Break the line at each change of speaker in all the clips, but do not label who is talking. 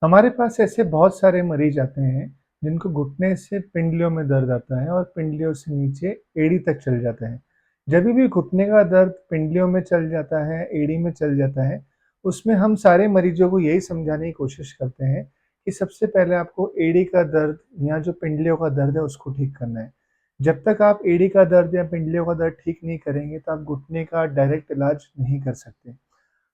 हमारे पास ऐसे बहुत सारे मरीज आते हैं जिनको घुटने से पिंडलियों में दर्द आता है और पिंडलियों से नीचे एड़ी तक चल जाता है। जब भी घुटने का दर्द पिंडलियों में चल जाता है, एड़ी में चल जाता है, उसमें हम सारे मरीजों को यही समझाने की कोशिश करते हैं कि सबसे पहले आपको एड़ी का दर्द या जो पिंडलियों का दर्द है उसको ठीक करना है। जब तक आप एड़ी का दर्द या पिंडलियों का दर्द ठीक नहीं करेंगे तो आप घुटने का डायरेक्ट इलाज नहीं कर सकते।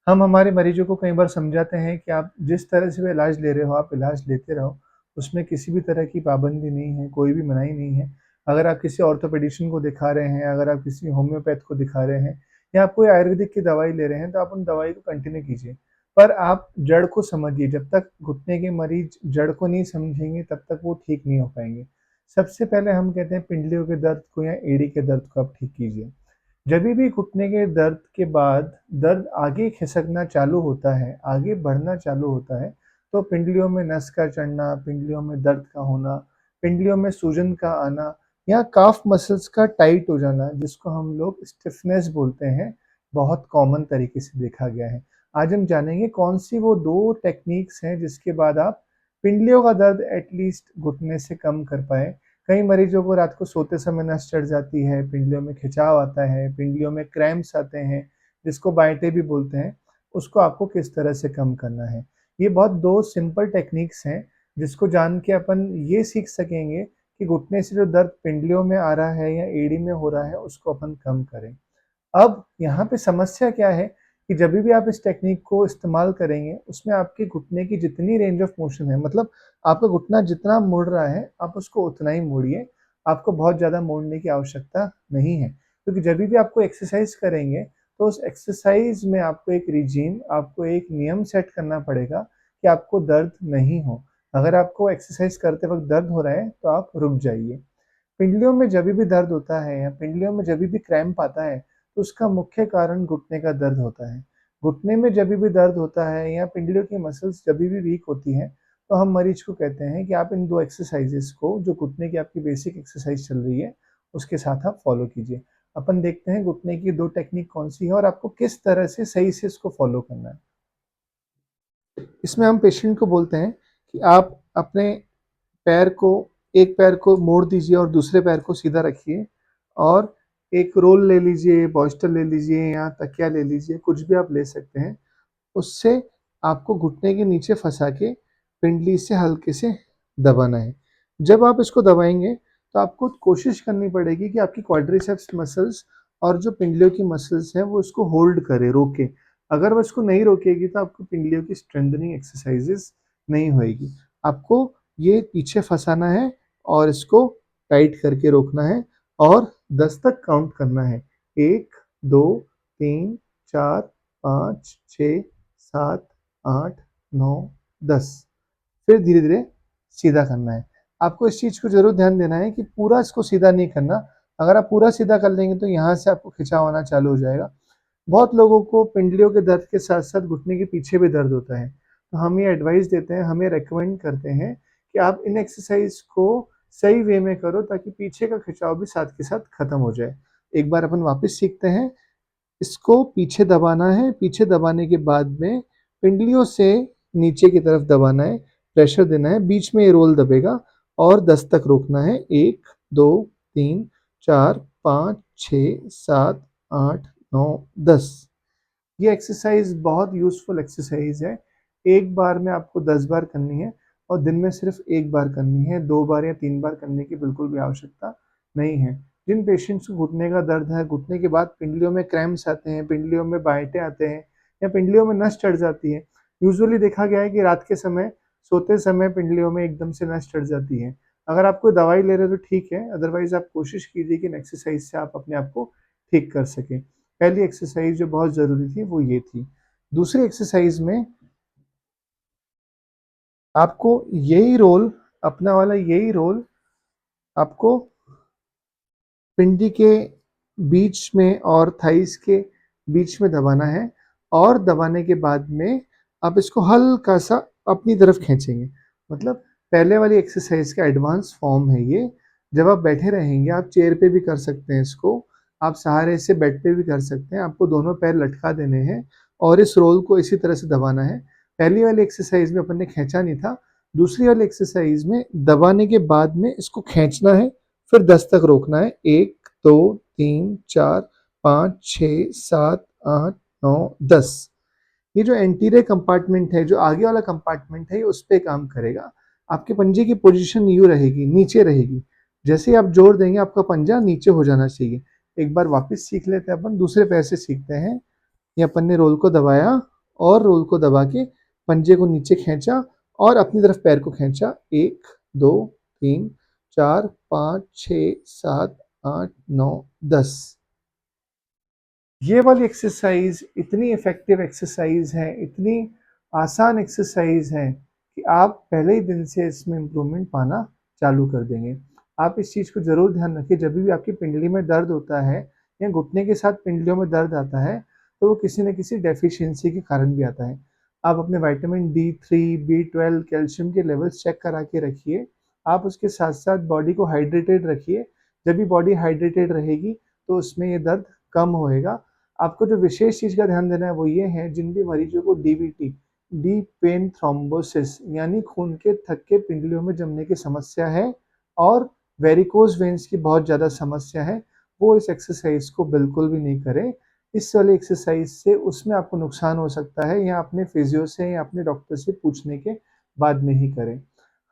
हम हमारे मरीजों को कई बार समझाते हैं कि आप जिस तरह से भी इलाज ले रहे हो, आप इलाज लेते रहो। उसमें किसी भी तरह की पाबंदी नहीं है, कोई भी मनाही नहीं है। अगर आप किसी ऑर्थोपेडिशियन को दिखा रहे हैं, अगर आप किसी होम्योपैथ को दिखा रहे हैं या आप कोई आयुर्वेदिक की दवाई ले रहे हैं, तो आप उन दवाई को कंटिन्यू कीजिए। पर आप जड़ को समझिए, जब तक घुटने के मरीज जड़ को नहीं समझेंगे, तब तक वो ठीक नहीं हो पाएँगे। सबसे पहले हम कहते हैं पिंडलियों के दर्द को या एड़ी के दर्द को आप ठीक कीजिए। जभी भी घुटने के दर्द के बाद दर्द आगे खिसकना चालू होता है, आगे बढ़ना चालू होता है, तो पिंडलियों में नस का चढ़ना, पिंडलियों में दर्द का होना, पिंडलियों में सूजन का आना या काफ मसल्स का टाइट हो जाना, जिसको हम लोग स्टिफनेस बोलते हैं, बहुत कॉमन तरीके से देखा गया है। आज हम जानेंगे कौन सी वो 2 टेक्निक्स हैं जिसके बाद आप पिंडलियों का दर्द एटलीस्ट घुटने से कम कर पाएँ। कई मरीजों को रात को सोते समय नस चढ़ जाती है, पिंडलियों में खिंचाव आता है, पिंडलियों में क्रैम्प्स आते हैं, जिसको बांयटे भी बोलते हैं, उसको आपको किस तरह से कम करना है। ये बहुत 2 सिंपल टेक्निक्स हैं, जिसको जान के अपन ये सीख सकेंगे कि घुटने से जो दर्द पिंडलियों में आ रहा है या एड़ी में हो रहा है, उसको अपन कम करें। अब यहाँ पे समस्या क्या है कि जभी भी आप इस टेक्निक को इस्तेमाल करेंगे, उसमें आपके घुटने की जितनी रेंज ऑफ मोशन है, मतलब आपका घुटना जितना मुड़ रहा है, आप उसको उतना ही मोड़िए। आपको बहुत ज़्यादा मोड़ने की आवश्यकता नहीं है, क्योंकि जभी भी आपको एक्सरसाइज करेंगे, तो उस एक्सरसाइज में आपको एक रिजीम, आपको एक नियम सेट करना पड़ेगा कि आपको दर्द नहीं हो। अगर आपको एक्सरसाइज करते वक़्त दर्द हो रहा है, तो आप रुक जाइए। पिंडलियों में जभी भी दर्द होता है या पिंडलियों में जभी भी क्रैम्प आता है, तो उसका मुख्य कारण घुटने का दर्द होता है। घुटने में जभी भी दर्द होता है या पिंडलियों की मसल्स जभी भी वीक होती हैं, तो हम मरीज को कहते हैं कि आप इन 2 एक्सरसाइज़ेस को, जो घुटने की आपकी बेसिक एक्सरसाइज चल रही है, उसके साथ आप फॉलो कीजिए। अपन देखते हैं घुटने की 2 टेक्निक कौन-सी है और आपको किस तरह से सही से इसको फॉलो करना है। इसमें हम पेशेंट को बोलते हैं कि आप अपने पैर को एक पैर को मोड़ दीजिए और दूसरे पैर को सीधा रखिए और एक रोल ले लीजिए, बॉस्टल ले लीजिए या तकिया ले लीजिए, कुछ भी आप ले सकते हैं। उससे आपको घुटने के नीचे फँसा के पिंडली से हल्के से दबाना है। जब आप इसको दबाएँगे, तो आपको कोशिश करनी पड़ेगी कि आपकी क्वाड्रिसेप्स मसल्स और जो पिंडलियों की मसल्स हैं, वो इसको होल्ड करे, रोके। अगर वो इसको नहीं रोकेगी, तो आपको पिंडलियों की स्ट्रेंथनिंग एक्सरसाइज़ेज़ नहीं होएगी। आपको ये पीछे फँसाना है और इसको टाइट करके रोकना है और 10 तक काउंट करना है। 1, 2, 3, 4, 5, 6, 7, 8, 9, 10। फिर धीरे-धीरे सीधा करना है। आपको इस चीज़ को ज़रूर ध्यान देना है कि पूरा इसको सीधा नहीं करना। अगर आप पूरा सीधा कर लेंगे तो यहाँ से आपको खिंचाव आना चालू हो जाएगा। बहुत लोगों को पिंडलियों के दर्द के साथ-साथ घुटने के पीछे भी दर्द होता है। तो हम ये एडवाइस देते हैं, हम ये रिकमेंड करते हैं कि आप इन एक्सरसाइज़ को सही वे में करो ताकि पीछे का खिंचाव भी साथ के साथ खत्म हो जाए। एक बार अपन वापस सीखते हैं। इसको पीछे दबाना है, पीछे दबाने के बाद में पिंडलियों से नीचे की तरफ दबाना है, प्रेशर देना है, बीच में ये रोल दबेगा और 10 तक रोकना है। 1, 2, 3, 4, 5, 6, 7, 8, 9, 10। ये एक्सरसाइज बहुत यूज़फुल एक्सरसाइज है। एक बार में आपको 10 बार करनी है और दिन में सिर्फ 1 बार करनी है, 2 बार या 3 बार करने की बिल्कुल भी आवश्यकता नहीं है। जिन पेशेंट्स को घुटने का दर्द है, घुटने के बाद पिंडलियों में क्रैम्प्स आते हैं, पिंडलियों में बांयटे आते हैं या पिंडलियों में नस चढ़ जाती है। यूजुअली देखा गया है कि रात के समय, सोते समय पिंडलियों में एकदम से नस चढ़ जाती है। अगर आप कोई दवाई ले रहे हो तो ठीक है, अदरवाइज़ आप कोशिश कीजिए कि इन एक्सरसाइज से आप अपने आप को ठीक कर सकें। पहली एक्सरसाइज जो बहुत ज़रूरी थी वो ये थी। दूसरी एक्सरसाइज में आपको यही रोल, अपना वाला यही रोल आपको पिंडी के बीच में और थाइस के बीच में दबाना है और दबाने के बाद में आप इसको हल्का सा अपनी तरफ खींचेंगे। मतलब पहले वाली एक्सरसाइज का एडवांस फॉर्म है ये। जब आप बैठे रहेंगे, आप चेयर पे भी कर सकते हैं इसको, आप सहारे से बेड पे भी कर सकते हैं। आपको दोनों पैर लटका देने हैं और इस रोल को इसी तरह से दबाना है। पहली वाली एक्सरसाइज में अपन ने खींचा नहीं था, दूसरी वाली एक्सरसाइज में दबाने के बाद में इसको खींचना है, फिर 10 तक रोकना है। 1, 2, 3, 4, 5, 6, 7, 8, 9, 10। ये जो एंटीरियर कंपार्टमेंट है, जो आगे वाला कंपार्टमेंट है, ये उस पे काम करेगा। आपके पंजे की पोजीशन यूँ रहेगी, नीचे रहेगी। जैसे ही आप जोर देंगे आपका पंजा नीचे हो जाना चाहिए। एक बार वापस सीख लेते हैं अपन, दूसरे पैर से सीखते हैं। ये अपन ने रोल को दबाया और रोल को दबा के पंजे को नीचे खींचा और अपनी तरफ पैर को खींचा। 1, 2, 3, 4, 5, 6, 7, 8, 9, 10। ये वाली एक्सरसाइज इतनी इफेक्टिव एक्सरसाइज है, इतनी आसान एक्सरसाइज है कि आप पहले ही दिन से इसमें इम्प्रूवमेंट पाना चालू कर देंगे। आप इस चीज़ को ज़रूर ध्यान रखिए, जब भी आपकी पिंडली में दर्द होता है या घुटने के साथ पिंडलियों में दर्द आता है, तो वो किसी न किसी डेफिशिएंसी के कारण भी आता है। आप अपने विटामिन D3, B12, कैल्शियम के लेवल्स चेक करा के रखिए। आप उसके साथ-साथ बॉडी को हाइड्रेटेड रखिए। जब भी बॉडी हाइड्रेटेड रहेगी, तो उसमें ये दर्द कम होएगा। आपको जो विशेष चीज़ का ध्यान देना है वो ये है, जिन भी मरीजों को डीवीटी, डीप वेन थ्रोम्बोसिस यानी खून के थक्के पिंडलियों में जमने की समस्या है और वेरिकोज वेन्स की बहुत ज़्यादा समस्या है, वो इस एक्सरसाइज को बिल्कुल भी नहीं करें। इस वाली एक्सरसाइज से उसमें आपको नुकसान हो सकता है, या अपने फिजियो से या अपने डॉक्टर से पूछने के बाद में ही करें।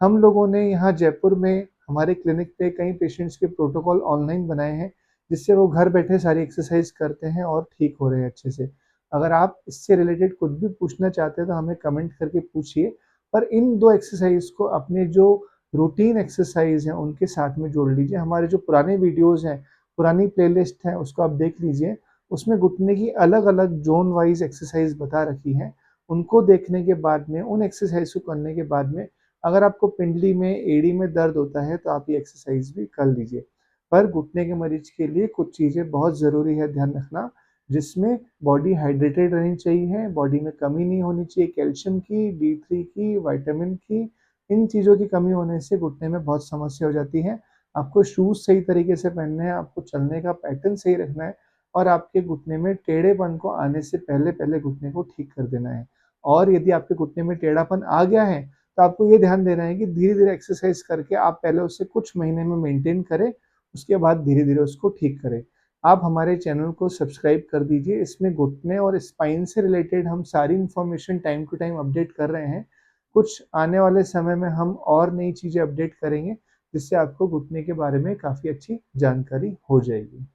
हम लोगों ने यहाँ जयपुर में हमारे क्लिनिक पे कई पेशेंट्स के प्रोटोकॉल ऑनलाइन बनाए हैं, जिससे वो घर बैठे सारी एक्सरसाइज करते हैं और ठीक हो रहे हैं अच्छे से। अगर आप इससे रिलेटेड कुछ भी पूछना चाहते हैं तो हमें कमेंट करके पूछिए। पर इन 2 एक्सरसाइज को अपने जो रूटीन एक्सरसाइज हैं उनके साथ में जोड़ लीजिए। हमारे जो पुराने वीडियोज़ हैं, पुरानी प्लेलिस्ट है, उसको आप देख लीजिए। उसमें घुटने की अलग-अलग ज़ोन वाइज़ एक्सरसाइज बता रखी हैं। उनको देखने के बाद में, उन एक्सरसाइज को करने के बाद में, अगर आपको पिंडली में, एड़ी में दर्द होता है तो आप ये एक्सरसाइज भी कर लीजिए। पर घुटने के मरीज के लिए कुछ चीज़ें बहुत ज़रूरी है ध्यान रखना, जिसमें बॉडी हाइड्रेटेड रहनी चाहिए, बॉडी में कमी नहीं होनी चाहिए कैल्शियम की, D3 की, विटामिन की। इन चीज़ों की कमी होने से घुटने में बहुत समस्या हो जाती है। आपको शूज़ सही तरीके से पहनने हैं, आपको चलने का पैटर्न सही रखना है और आपके घुटने में टेढ़ेपन को आने से पहले-पहले घुटने को ठीक कर देना है। और यदि आपके घुटने में टेढ़ापन आ गया है, तो आपको ये ध्यान देना है कि धीरे-धीरे एक्सरसाइज करके आप पहले उसे कुछ महीने में मेंटेन करें, उसके बाद धीरे-धीरे उसको ठीक करें। आप हमारे चैनल को सब्सक्राइब कर दीजिए, इसमें घुटने और स्पाइन से रिलेटेड हम सारी information time to time update कर रहे हैं। कुछ आने वाले समय में हम और नई चीज़ें अपडेट करेंगे, जिससे आपको घुटने के बारे में काफ़ी अच्छी जानकारी हो जाएगी।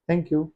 Thank you.